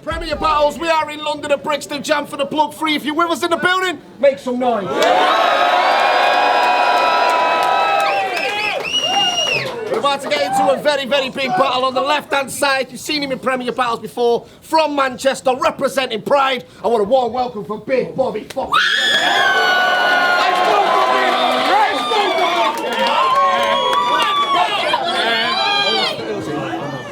Premier Battles, we are in London at Brixton. Jam for the plug free. If you're with us in the building, make some noise. We're about to get into a very, very big battle on the left-hand side. You've seen him in Premier Battles before. From Manchester, representing Pride. I want a warm welcome for Big Bobby fucking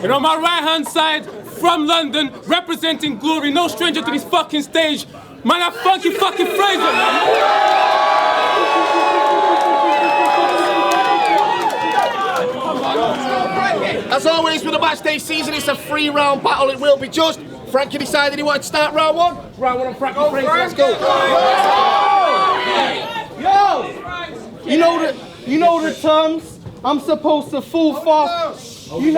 And on my right-hand side, from London, representing Glory, no stranger to this fucking stage, man, that Frankie fucking Phraser. As always with the match day season, it's a 3-round battle. It will be judged. Frankie decided he wanted to start round one. Round one on Frankie Phraser. Let's go. Yo! You know the terms? I'm supposed to full fast. You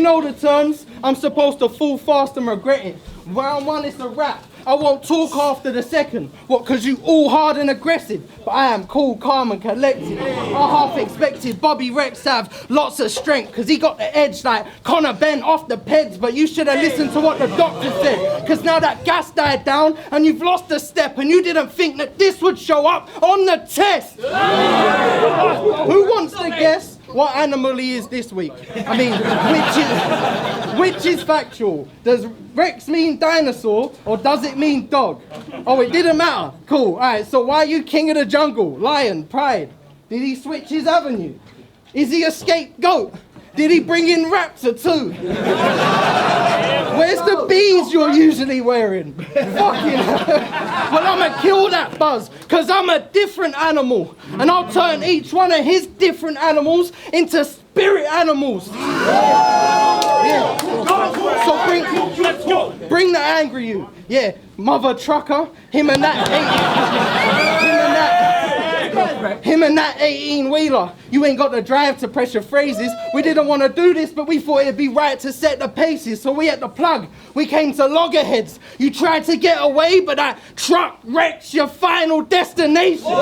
know the terms. I'm supposed to full fast and regret it. Round one is a wrap. I won't talk after the second. What, cause you all hard and aggressive? But I am cool, calm and collected. I half expected Bobby Rex to have lots of strength, cause he got the edge like Connor Ben off the peds. But you should have listened to what the doctor said, cause now that gas died down and you've lost a step and you didn't think that this would show up on the test. Who wants to guess what animal he is this week? I mean, which is factual? Does Rex mean dinosaur or does it mean dog? Oh, it didn't matter. Cool. All right, so why are you king of the jungle? Lion, pride. Did he switch his avenue? Is he a scapegoat? Did he bring in Raptor too? Where's the bees you're usually wearing? Fucking well, I'ma kill that buzz, cause I'm a different animal. And I'll turn each one of his different animals into spirit animals. Yeah. So bring the angry you. Yeah, mother trucker, him and that 18-wheeler. You ain't got the drive to pressure phrases. We didn't want to do this, but we thought it'd be right to set the paces. So we had to plug. We came to loggerheads. You tried to get away, but that truck wrecks your final destination.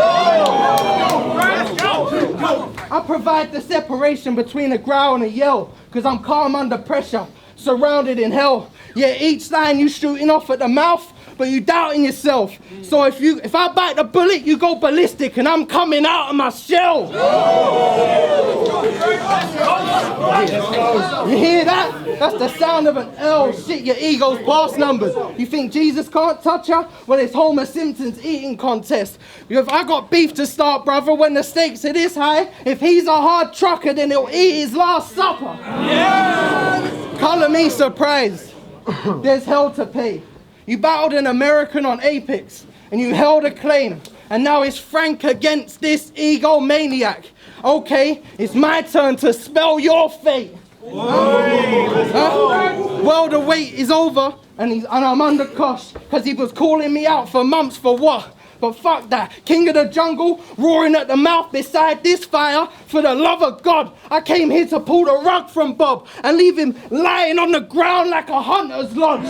I provide the separation between a growl and a yell, because I'm calm under pressure, surrounded in hell. Yeah, each line you shooting off at the mouth, but you doubting yourself. So if I bite the bullet, you go ballistic, and I'm coming out of my shell. You hear that? That's the sound of an L. Shit, your ego's past numbers. You think Jesus can't touch you? Well, it's Homer Simpson's eating contest. If I got beef to start, brother, when the stakes are this high, if he's a hard trucker, then he'll eat his last supper. Yeah! Color me surprised. There's hell to pay. You battled an American on Apex, and you held a claim, and now it's Frank against this egomaniac. Okay, it's my turn to spell your fate. Well, the wait is over, and I'm under cosh, because he was calling me out for months for what? But fuck that, king of the jungle, roaring at the mouth beside this fire. For the love of God, I came here to pull the rug from Bob and leave him lying on the ground like a hunter's lodge.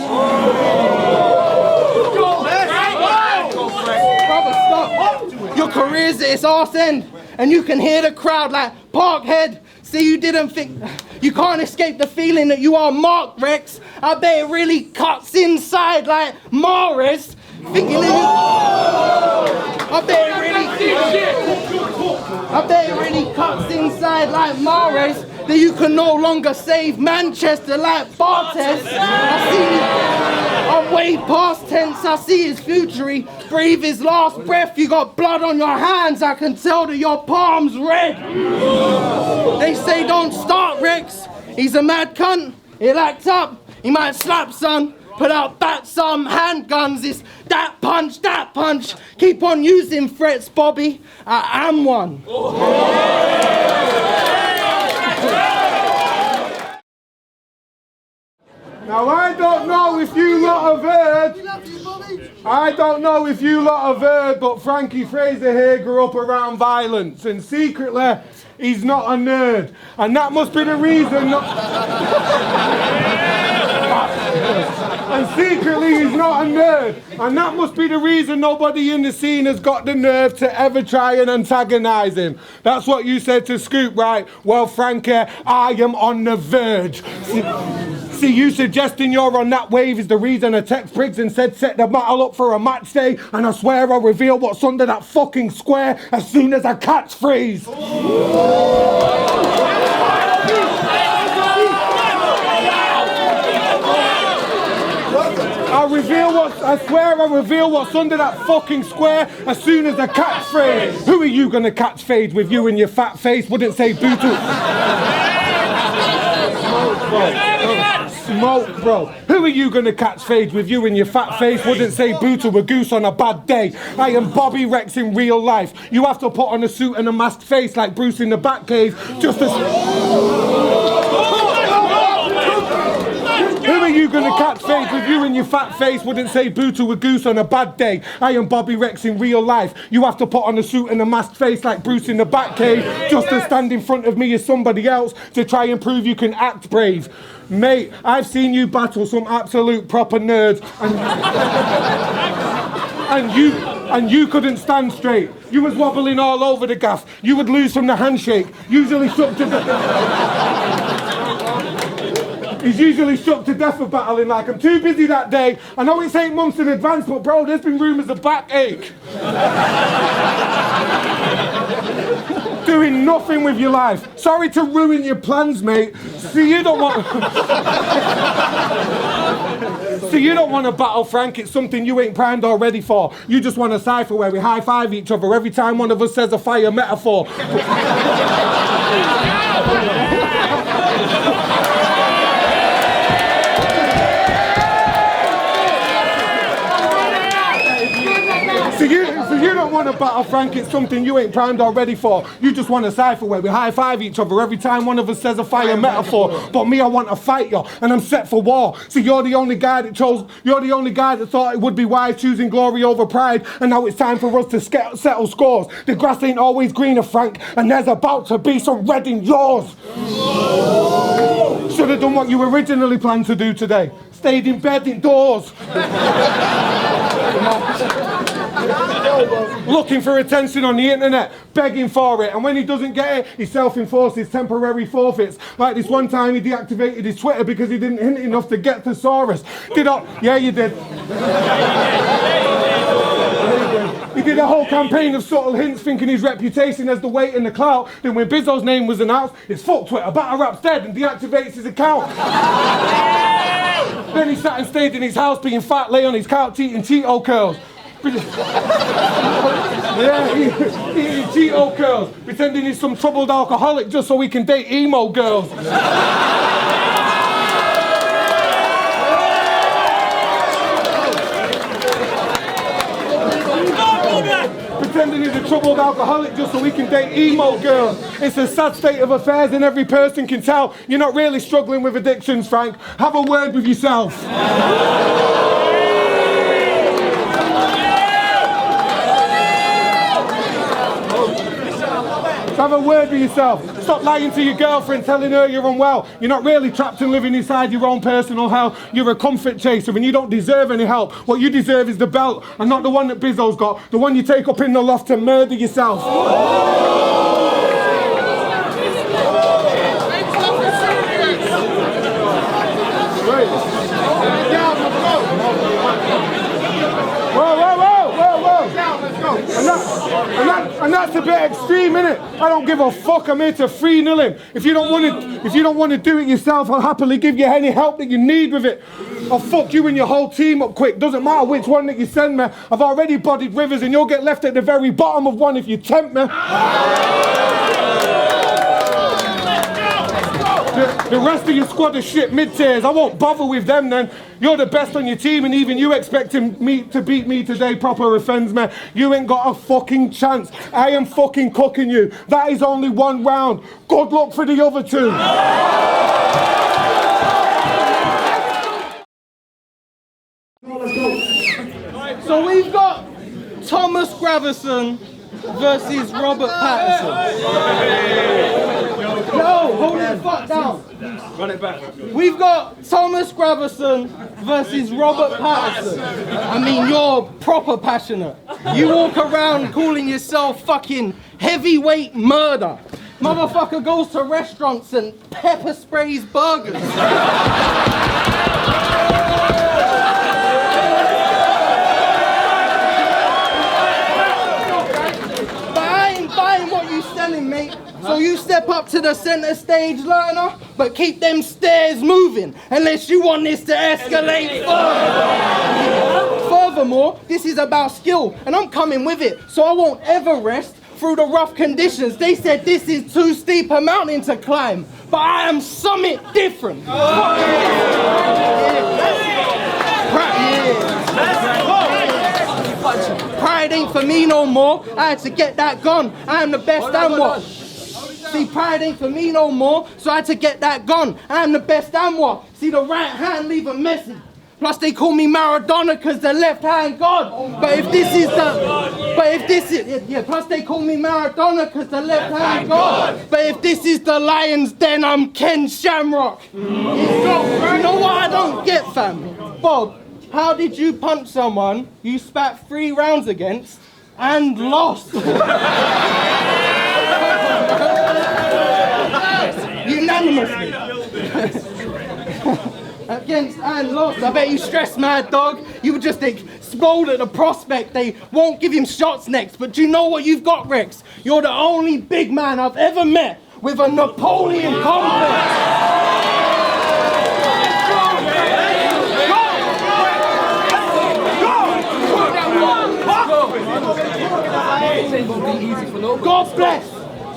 Brother, stop. Your career's at its arse end, and you can hear the crowd like Parkhead. See, you didn't think, you can't escape the feeling that you are Mark Rex. I bet it really cuts inside like Morris. Thinking I bet it really cuts inside like Mahrez, that you can no longer save Manchester like Bartes. I'm way past tense, I see his future, he breathe his last breath, you got blood on your hands, I can tell that your palm's red. They say don't start Rex, he's a mad cunt, he'll act up, he might slap son. Put out that some handguns, it's that punch. Keep on using threats, Bobby. I am one. Now I don't know if you lot have heard, but Frankie Phraser here grew up around violence, and secretly he's not a nerd, and that must be the reason. And secretly he's not a nerd. And that must be the reason nobody in the scene has got the nerve to ever try and antagonize him. That's what you said to Scoop, right? Well, Frankie, I am on the verge. See, you suggesting you're on that wave is the reason I text Briggz and said set the battle up for a match day, and I swear I'll reveal what's under that fucking square as soon as I catchphrase. I swear I'll reveal what's under that fucking square as soon as I catchphrase. Who are you gonna catchphrase with you and your fat face? Wouldn't say Bootle. Smoke, bro. Who are you gonna catchphrase with you and your fat face? Wouldn't say Bootle a goose on a bad day. I am Bobby Rex in real life. You have to put on a suit and a masked face like Bruce in the Batcave just as... Who are you gonna catchphrase with you and your fat face? Wouldn't say Bootle a goose on a bad day. I am Bobby Rex in real life. You have to put on a suit and a masked face like Bruce in the Batcave just to stand in front of me as somebody else to try and prove you can act brave. Mate, I've seen you battle some absolute proper nerds and you couldn't stand straight. You was wobbling all over the gaff. You would lose from the handshake. Usually shook to the... He's usually shook to death for battling like I'm too busy that day. I know it's 8 months in advance, but bro, there's been rumours of backache. Doing nothing with your life. Sorry to ruin your plans, mate. See, you don't want... So you don't want to battle, Frank. It's something you ain't primed or ready for. You just want a cipher where we high-five each other every time one of us says a fire metaphor. So you don't want to battle, Frank. It's something you ain't primed or ready for. You just want a cipher where we high-five each other every time one of us says a fire metaphor. But me, I want to fight you, and I'm set for war. So you're the only guy that thought it would be wise choosing glory over pride, and now it's time for us to settle scores. The grass ain't always greener, Frank, and there's about to be some red in yours. Should have done what you originally planned to do today. Stayed in bed indoors. Looking for attention on the internet, begging for it, and when he doesn't get it, he self-enforces temporary forfeits. Like this one time he deactivated his Twitter because he didn't hint enough to get thesaurus. Yeah, you did. He did a whole campaign of subtle hints, thinking his reputation has the weight and the clout. Then when Bizzo's name was announced, it's fuck Twitter, battle rap's dead, and deactivates his account. Then he sat and stayed in his house being fat, lay on his couch eating Cheeto curls. Yeah, eating Cheeto curls, pretending he's some troubled alcoholic just so he can date emo girls. Pretending he's a troubled alcoholic just so he can date emo girls. It's a sad state of affairs and every person can tell you're not really struggling with addictions, Frank. Have a word with yourself. Have a word with yourself. Stop lying to your girlfriend, telling her you're unwell. You're not really trapped and living inside your own personal hell. You're a comfort chaser and you don't deserve any help. What you deserve is the belt, and not the one that Bizzo's got. The one you take up in the loft to murder yourself. And that's a bit extreme, innit? I don't give a fuck. I'm here to 3-0 him. If you don't want to do it yourself, I'll happily give you any help that you need with it. I'll fuck you and your whole team up quick. Doesn't matter which one that you send me. I've already bodied Rivers, and you'll get left at the very bottom of one if you tempt me. The rest of your squad are shit mid-tiers. I won't bother with them then. You're the best on your team, and even you expecting me to beat me today proper offends me. You ain't got a fucking chance. I am fucking cooking you. That is only one round. Good luck for the other two. So we've got Thomas Gravison versus Robert Patterson. Yo, hold it the fuck down. Run it back. We've got Thomas Gravison versus Robert Patterson. I mean, you're proper passionate. You walk around calling yourself fucking heavyweight murder. Motherfucker goes to restaurants and pepper sprays burgers. But I ain't buying what you selling, mate. So you step up to the center stage, learner, but keep them stairs moving, unless you want this to escalate further. Furthermore, this is about skill, and I'm coming with it, so I won't ever rest through the rough conditions. They said this is too steep a mountain to climb, but I am summit different. Pride ain't for me no more. I had to get that gun. I am the best and what? See, pride ain't for me no more, so I had to get that gun. I am the best and what? See, the right hand leave a message. Plus they call me Maradona cause the left hand God. But if this is plus they call me Maradona cause the left hand God. But if this is the Lions, then I'm Ken Shamrock. You know what I don't get, fam? Bob, how did you punch someone you spat 3 rounds against and lost? Unanimously. Against and lost. I bet you stressed, mad dog. You would just explode at the prospect. They won't give him shots next. But do you know what you've got, Rex? You're the only big man I've ever met with a Napoleon complex. God bless.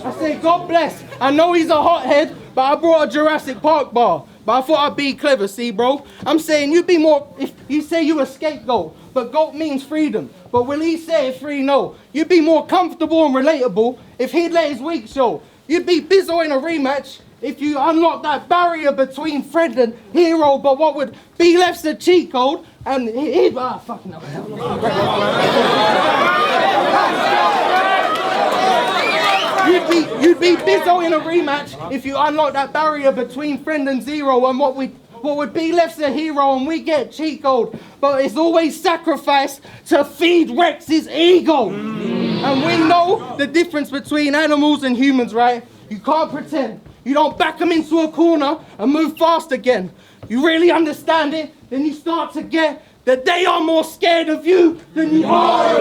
I say God bless. I know he's a hothead, but I brought a Jurassic Park bar. But I thought I'd be clever, see, bro? I'm saying you'd be more, if you say you a scapegoat, but goat means freedom. But will he say free? No. You'd be more comfortable and relatable if he'd let his week show. You'd be Bizo in a rematch if you unlock that barrier between friend and hero. But what would be left's a cheat code, and he'd, fucking hell. You'd be Bizo in a rematch if you unlock that barrier between friend and zero, and what would be left's a hero and we get cheat code. But it's always sacrifice to feed Rex's ego. And we know the difference between animals and humans, right? You can't pretend. You don't back them into a corner and move fast again. You really understand it, then you start to get that they are more scared of you than you are of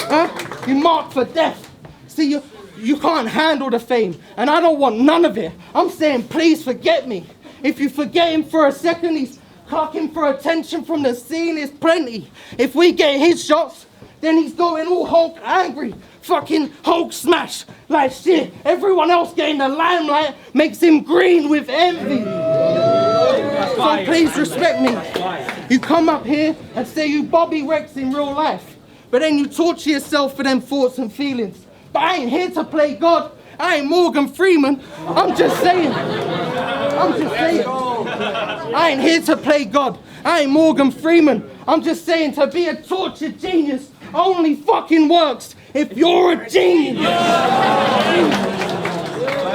them. You marked for death. See, you can't handle the fame, and I don't want none of it. I'm saying, please forget me. If you forget him for a second, he's clocking for attention from the scene is plenty. If we get his shots, then he's going all Hulk angry. Fucking Hulk smash. Like shit, everyone else getting the limelight makes him green with envy. So please respect me. You come up here and say you Bobby Rex in real life, but then you torture yourself for them thoughts and feelings. But I ain't here to play God. I ain't Morgan Freeman. I'm just saying. I ain't here to play God. I ain't Morgan Freeman. I'm just saying to be a tortured genius only fucking works if you're a genius.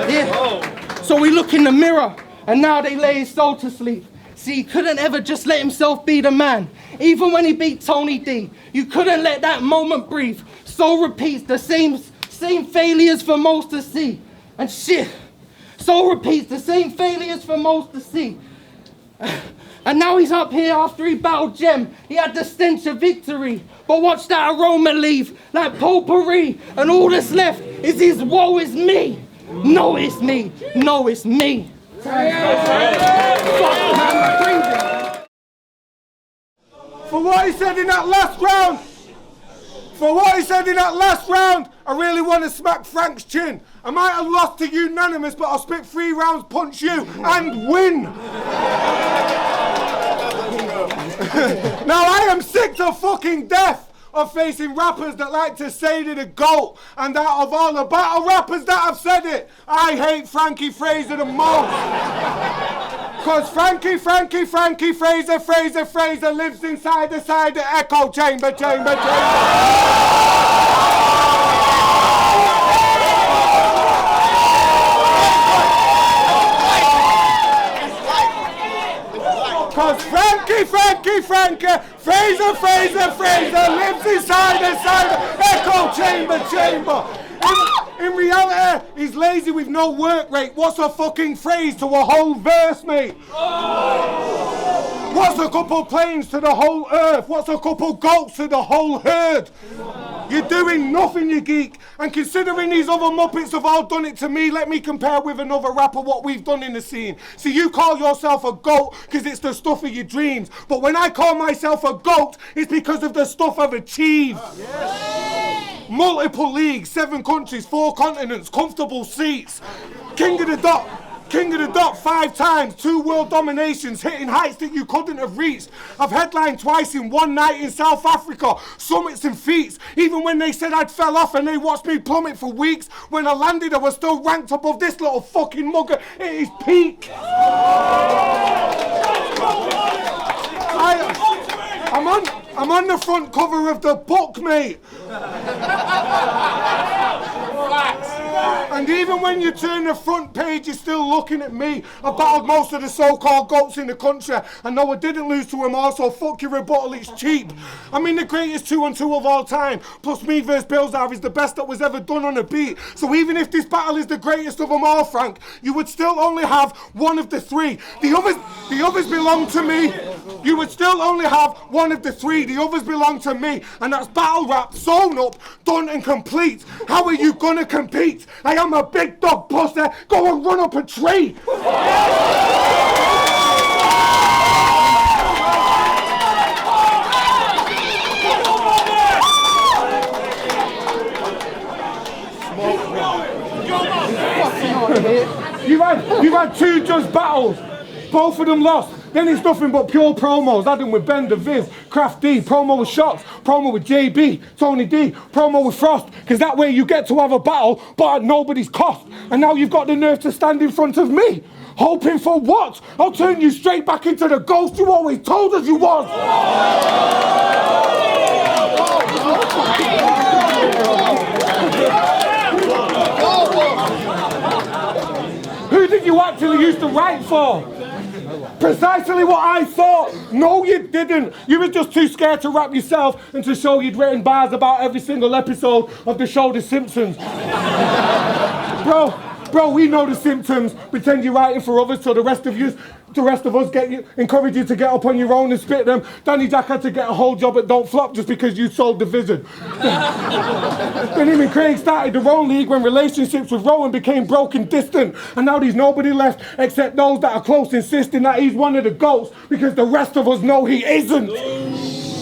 Yeah. So we look in the mirror and now they lay his soul to sleep. See, he couldn't ever just let himself be the man. Even when he beat Tony D, you couldn't let that moment breathe. Soul repeats the same failures for most to see. And shit, Soul repeats the same failures for most to see. And now he's up here after he battled Jem. He had the stench of victory. But watch that aroma leave, like potpourri. And all that's left is his woe is me. No, it's me. No, it's me. For what he said in that last round, I really want to smack Frank's chin. I might have lost to unanimous, but I'll spit 3 rounds, punch you, and win. Now I am sick to fucking death of facing rappers that like to say they're the GOAT, and out of all the battle rappers that have said it, I hate Frankie Phraser the most. Cause Frankie Phraser lives inside the echo chamber. Cause Frankie Phraser lives inside the echo chamber. In reality, he's lazy with no work rate. What's a fucking phrase to a whole verse, mate? What's a couple planes to the whole earth? What's a couple goats to the whole herd? You're doing nothing, you geek. And considering these other Muppets have all done it to me, let me compare with another rapper what we've done in the scene. See, you call yourself a goat because it's the stuff of your dreams. But when I call myself a goat, it's because of the stuff I've achieved. Multiple leagues, 7 countries, 4 continents, comfortable seats. King of the dot 5 times, 2 world dominations, hitting heights that you couldn't have reached. I've headlined twice in one night in South Africa, summits and feats. Even when they said I'd fell off and they watched me plummet for weeks, when I landed I was still ranked above this little fucking mugger at his peak. I'm on the front cover of the book, mate. And even when you turn the front page, you're still looking at me. I battled most of the so-called goats in the country. I know I didn't lose to them all, so fuck your rebuttal, it's cheap. I'm in the greatest 2-on-2 of all time. Plus me versus Bilzar is the best that was ever done on a beat. So even if this battle is the greatest of them all, Frank, you would still only have one of the 3. The others belong to me. You would still only have one of the 3. The others belong to me. And that's battle rap, sewn up, done and complete. How are you gonna compete? I am a big dog pussy. Go and run up a tree. You've had 2 judge battles. Both of them lost. Then it's nothing but pure promos. Had them with Ben the Viz, Craft D, promo with Shots, promo with JB, Tony D, promo with Frost. Because that way you get to have a battle, but at nobody's cost. And now you've got the nerve to stand in front of me. Hoping for what? I'll turn you straight back into the ghost you always told us you was. Who did you actually used to write for? Precisely what I thought. No, you didn't. You were just too scared to rap yourself and to show you'd written bars about every single episode of the show The Simpsons. Bro, we know the symptoms. Pretend you're writing for others so the rest of us encourage you to get up on your own and spit them. Danny Jack had to get a whole job at Don't Flop just because you sold the Vision. Then him and Craig started their own league when relationships with Rowan became broken distant. And now there's nobody left except those that are close, insisting that he's one of the goats because the rest of us know he isn't.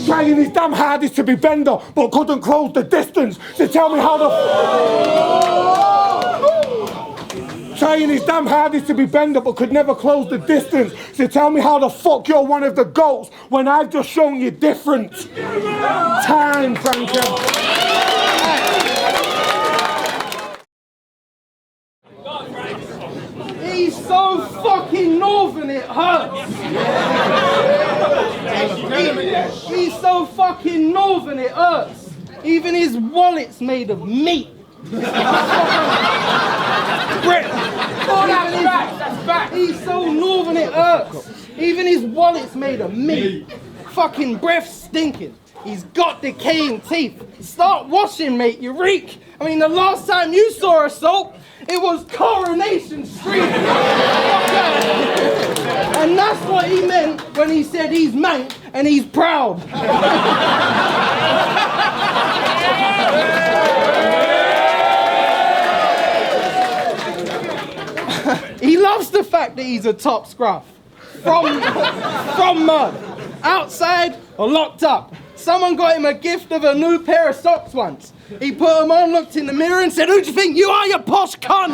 Trying his damn hardest to be Bender, but couldn't close the distance. So tell me how Trying his damn hardest to be Bender, but could never close the distance. So tell me how the fuck you're one of the goats when I've just shown you different. Time, Frankie. He's so fucking northern it hurts. He's so fucking northern it hurts. Even his wallet's made of meat. He's so northern it hurts. Even his wallet's made of meat. Fucking breath stinking. He's got decaying teeth. Start washing, mate, you reek. I mean, the last time you saw a soap, it was Coronation Street. And that's what he meant when he said he's mank and he's proud. He loves the fact that he's a top scruff. From mud. Outside or locked up. Someone got him a gift of a new pair of socks once. He put them on, looked in the mirror and said, "Who do you think you are, you posh cunt?"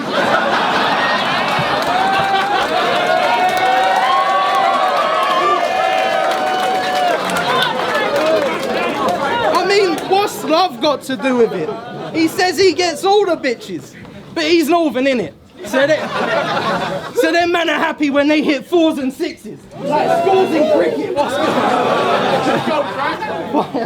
I mean, what's love got to do with it? He says he gets all the bitches, but he's northern, innit? So them men are happy when they hit 4s and 6s. Like scores in cricket. What's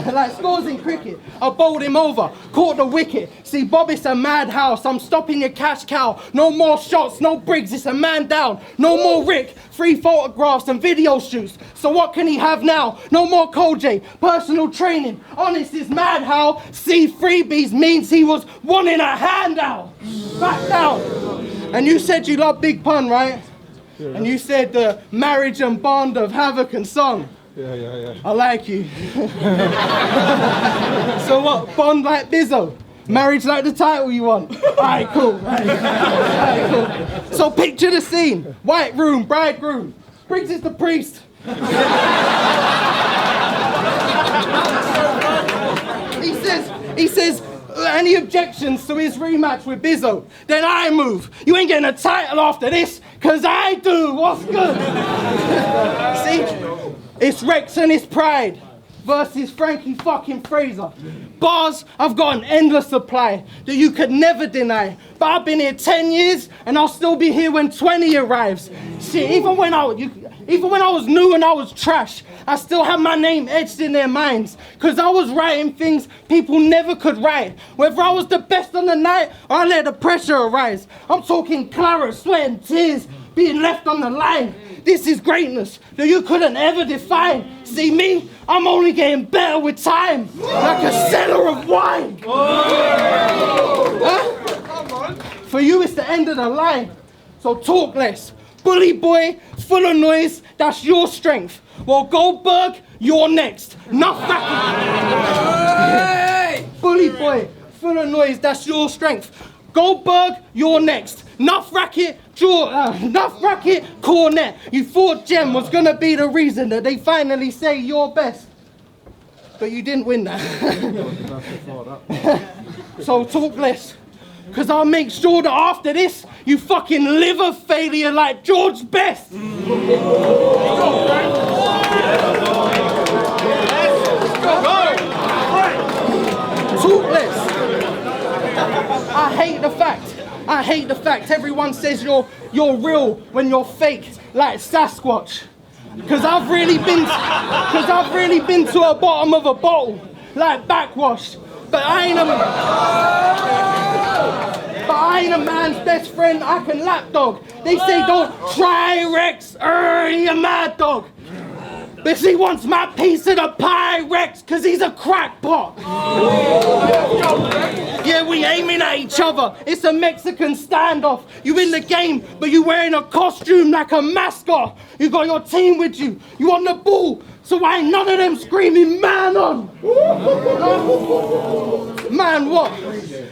good? like scores in cricket. I bowled him over, caught the wicket. See, Bob, it's a madhouse. I'm stopping your cash cow. No more shots, no Briggz, it's a man down. No more Rick, 3 photographs and video shoots. So what can he have now? No more Koj, personal training. Honest is mad how. See, freebies means he was wanting a handout. Back down. And you said you love Big Pun, right? Yeah. And you said the marriage and bond of Havoc and Song. Yeah. I like you. So what, bond like Bizzo? Marriage like the title you want? Alright, cool. Alright, cool. So picture the scene. White room, bridegroom. Briggz is the priest. He says, any objections to his rematch with Bizzo? Then I move. You ain't getting a title after this, cause I do. What's good? See? It's Rex and his pride versus Frankie fucking Phraser. Bars, I've got an endless supply that you could never deny. But I've been here 10 years and I'll still be here when 20 arrives. Shit, even when I was new and I was trash, I still have my name etched in their minds. Cause I was writing things people never could write. Whether I was the best on the night or I let the pressure arise. I'm talking claret, sweat and tears, being left on the line. This is greatness that you couldn't ever define. See me, I'm only getting better with time. Like a cellar of wine. Huh? For you, it's the end of the line. So talk less. Bully boy, full of noise, that's your strength. Well, Goldberg, you're next. Enough racket. Bully boy, full of noise, that's your strength. Goldberg, you're next. Enough racket, cornet. You thought Jem was gonna be the reason that they finally say you're best. But you didn't win that. So talk less. Cause I'll make sure that after this, you fucking liver failure like George Best. Talk less. I hate the fact everyone says you're real when you're fake, like Sasquatch. Cause I've really been to the bottom of a bottle, like backwash. But I ain't a man's best friend, I can lapdog. They say don't try Rex, he a mad dog. But he wants my piece of the pie, Rex, cause he's a crackpot. Yeah, we aiming at each other. It's a Mexican standoff. You in the game, but you wearing a costume like a mascot. You got your team with you. You on the ball, so why ain't none of them screaming, man on? Man what?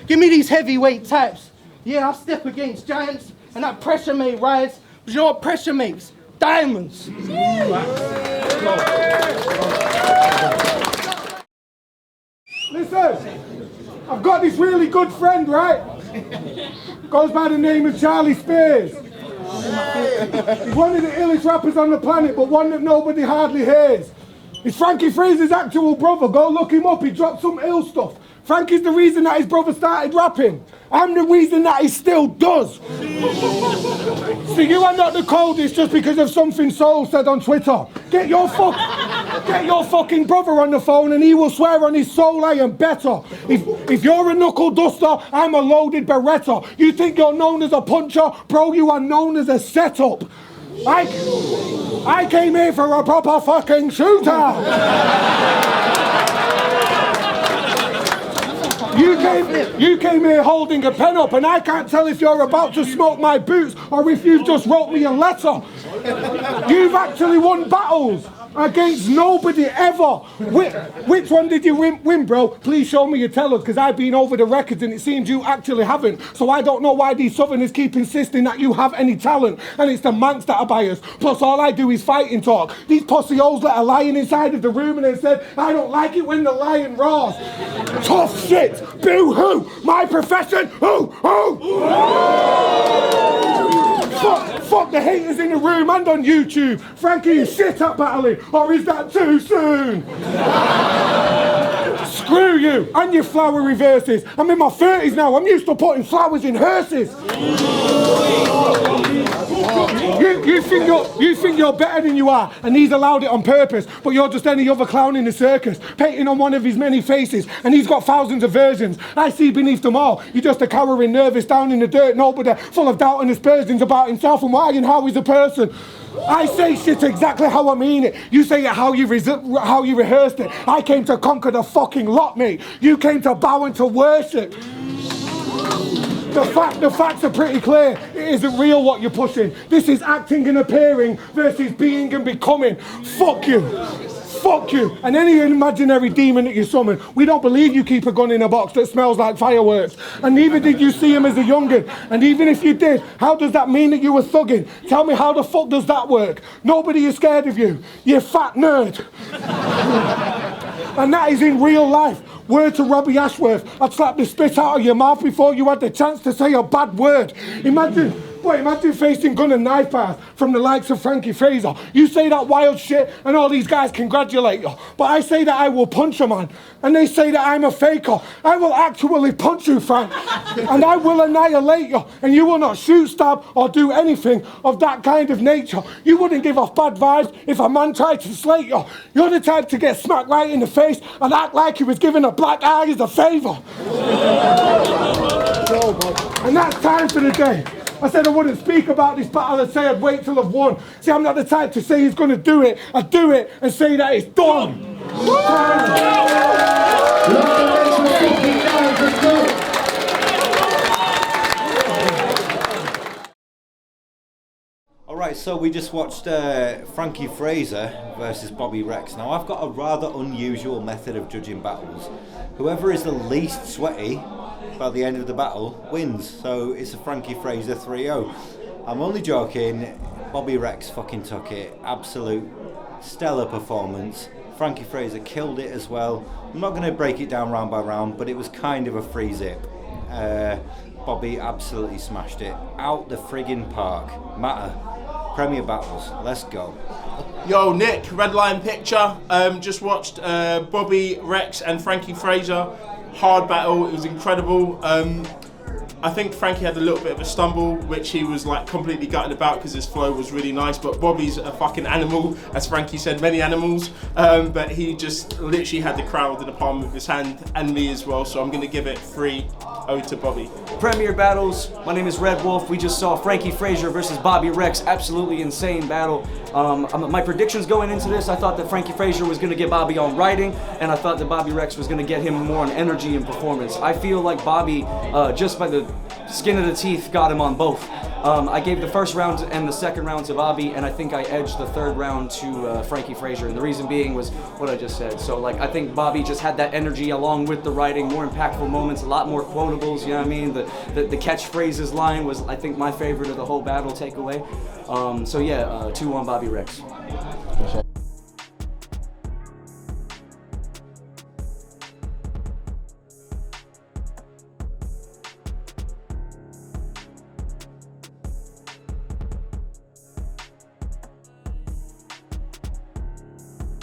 Give me these heavyweight types. Yeah, I step against giants, and that pressure may rise. But you know what pressure makes? Diamonds. Listen, I've got this really good friend, right? Goes by the name of Charlie Spears. He's one of the illest rappers on the planet, but one that nobody hardly hears. He's Frankie Phraser's actual brother. Go look him up, he dropped some ill stuff. Frankie's the reason that his brother started rapping. I'm the reason that he still does. See, you are not the coldest just because of something Soul said on Twitter. Get your fucking brother on the phone and he will swear on his soul I am better. If you're a knuckle duster, I'm a loaded Beretta. You think you're known as a puncher? Bro, you are known as a setup. I came here for a proper fucking shooter. You came here holding a pen up and I can't tell if you're about to smoke my boots or if you've just wrote me a letter. You've actually won battles against nobody ever. Which one did you win, bro? Please show me your tellers, because I've been over the records and it seems you actually haven't. So I don't know why these Southerners keep insisting that you have any talent. And it's the manx that are biased. Plus all I do is fighting talk. These pussy holes let a lion inside of the room and they said, I don't like it when the lion roars. Tough shit. Boo-hoo. My profession. Hoo. Fuck the haters in the room and on YouTube. Frankie, you shit at battling, or is that too soon? Screw you and your flowery verses. I'm in my 30s now. I'm used to putting flowers in hearses. You think you're better than you are, and he's allowed it on purpose, but you're just any other clown in the circus, painting on one of his many faces, and he's got thousands of versions. I see beneath them all. You're just a cowering, nervous, down in the dirt nobody, full of doubt and aspersions about himself and why and how he's a person. I say shit exactly how I mean it. You say it how you rehearsed it. I came to conquer the fucking lot, mate. You came to bow and to worship. The facts are pretty clear. It isn't real what you're pushing. This is acting and appearing versus being and becoming. Fuck you. Fuck you. And any imaginary demon that you summon, we don't believe you keep a gun in a box that smells like fireworks. And neither did you see him as a youngin'. And even if you did, how does that mean that you were thugging? Tell me, how the fuck does that work? Nobody is scared of you. You fat nerd. And that is in real life. Word to Robbie Ashworth, I'd slap the spit out of your mouth before you had the chance to say a bad word. Imagine facing gun and knife paths from the likes of Frankie Phraser. You say that wild shit and all these guys congratulate you. But I say that I will punch a man. And they say that I'm a faker. I will actually punch you, Frank. And I will annihilate you. And you will not shoot, stab, or do anything of that kind of nature. You wouldn't give off bad vibes if a man tried to slate you. You're the type to get smacked right in the face and act like he was giving a black eye as a favour. And that's time for the day. I said I wouldn't speak about this battle and say I'd wait till I've won. See, I'm not the type to say he's going to do it. I do it and say that it's done. Alright, so we just watched Frankie Phraser versus Bobby Rex. Now, I've got a rather unusual method of judging battles. Whoever is the least sweaty by the end of the battle wins. So it's a Frankie Phraser 3-0. I'm only joking. Bobby Rex fucking took it. Absolute stellar performance. Frankie Phraser killed it as well. I'm not going to break it down round by round, but it was kind of a free zip. Bobby absolutely smashed it. Out the friggin' park. Matter. Premier Battles. Let's go. Yo, Nick, Red Line Picture. Just watched Bobby Rex and Frankie Phraser. Hard battle. It was incredible. I think Frankie had a little bit of a stumble, which he was like completely gutted about because his flow was really nice. But Bobby's a fucking animal, as Frankie said, many animals. But he just literally had the crowd in the palm of his hand, and me as well. So I'm going to give it 3-0 to Bobby. Premier Battles. My name is Red Wolf. We just saw Frankie Phraser versus Bobby Rex. Absolutely insane battle. My predictions going into this, I thought that Frankie Phraser was going to get Bobby on writing, and I thought that Bobby Rex was going to get him more on energy and performance. I feel like Bobby, just by the skin of the teeth, got him on both. I gave the first round and the second round to Bobby, and I think I edged the third round to Frankie Phraser, and the reason being was what I just said. So like, I think Bobby just had that energy along with the writing, more impactful moments, a lot more quotables, you know what I mean? The catchphrases line was, I think, my favorite of the whole battle takeaway. So yeah, 2-1 Bobby Rex.